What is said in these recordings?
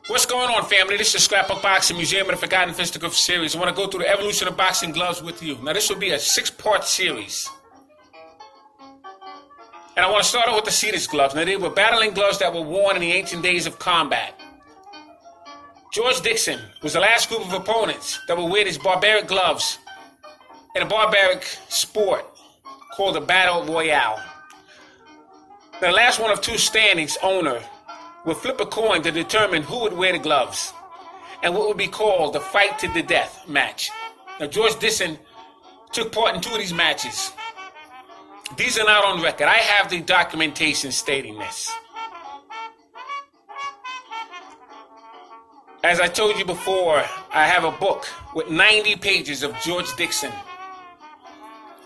What's going on, family? This is Scrapbook Boxing Museum of the Forgotten Fisticuffs series. I want to go through the evolution of boxing gloves with you. Now, this will be a 6-part series. And I want to start out with the Cetus gloves. Now, they were battling gloves that were worn in the ancient days of combat. George Dixon was the last group of opponents that would wear these barbaric gloves in a barbaric sport called the Battle Royale. Now, the last one of two standings owner would flip a coin to determine who would wear the gloves and what would be called the fight to the death match. Now, George Dixon took part in 2 of these matches. These are not on record. I have the documentation stating this. As I told you before, I have a book with 90 pages of George Dixon.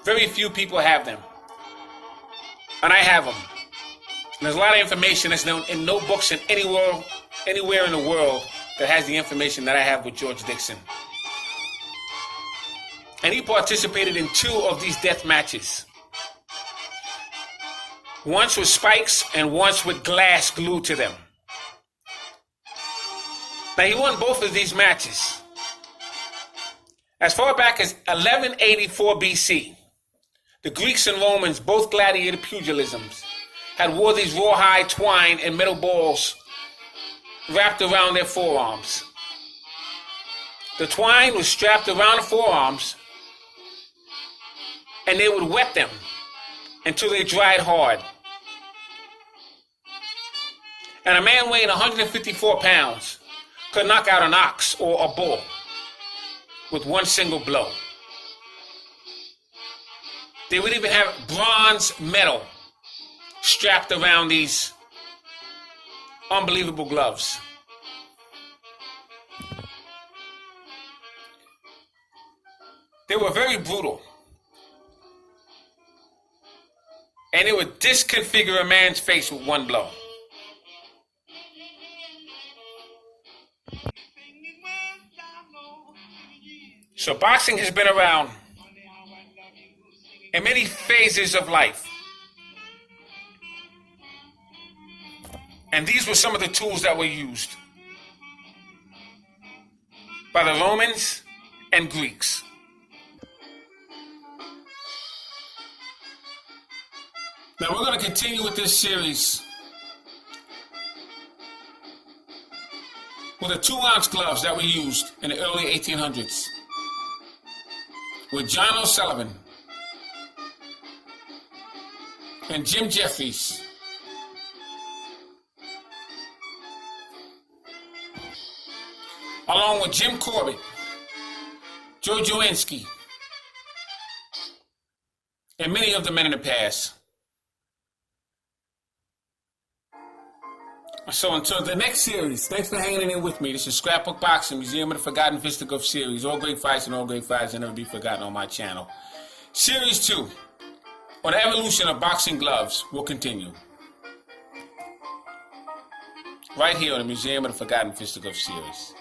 Very few people have them. And I have them. And there's a lot of information that's known in no books in anywhere in the world that has the information that I have with George Dixon. And he participated in 2 of these death matches. Once with spikes and once with glass glued to them. Now, he won both of these matches. As far back as 1184 BC, the Greeks and Romans, both gladiator pugilisms, had wore these rawhide twine and metal balls wrapped around their forearms. The twine was strapped around the forearms, and they would wet them until they dried hard. And a man weighing 154 pounds could knock out an ox or a bull with one single blow. They would even have bronze medal strapped around these unbelievable gloves. They were very brutal. And they would disconfigure a man's face with one blow. So boxing has been around in many phases of life. And these were some of the tools that were used by the Romans and Greeks. Now we're going to continue with this series with the 2-ounce gloves that were used in the early 1800s with John O'Sullivan and Jim Jeffries. Along with Jim Corbett, Joe Joanski, and many of the men in the past. So until the next series, thanks for hanging in with me. This is Scrapbook Boxing, Museum of the Forgotten Fisticuffs series. All great fights and all great fights will never be forgotten on my channel. Series 2, on the evolution of boxing gloves, will continue. Right here on the Museum of the Forgotten Fisticuffs series.